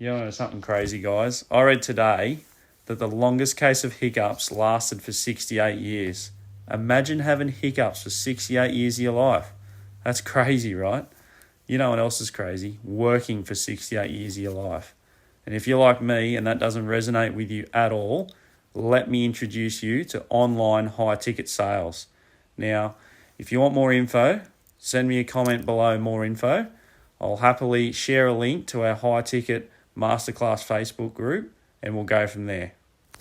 You know something crazy, guys? I read today that the longest case of hiccups lasted for 68 years. Imagine having hiccups for 68 years of your life. That's crazy, right? You know what else is crazy? Working for 68 years of your life. And if you're like me and that doesn't resonate with you at all, let me introduce you to online high ticket sales. Now, if you want more info, send me a comment below more info. I'll happily share a link to our high ticket masterclass Facebook group and we'll go from there.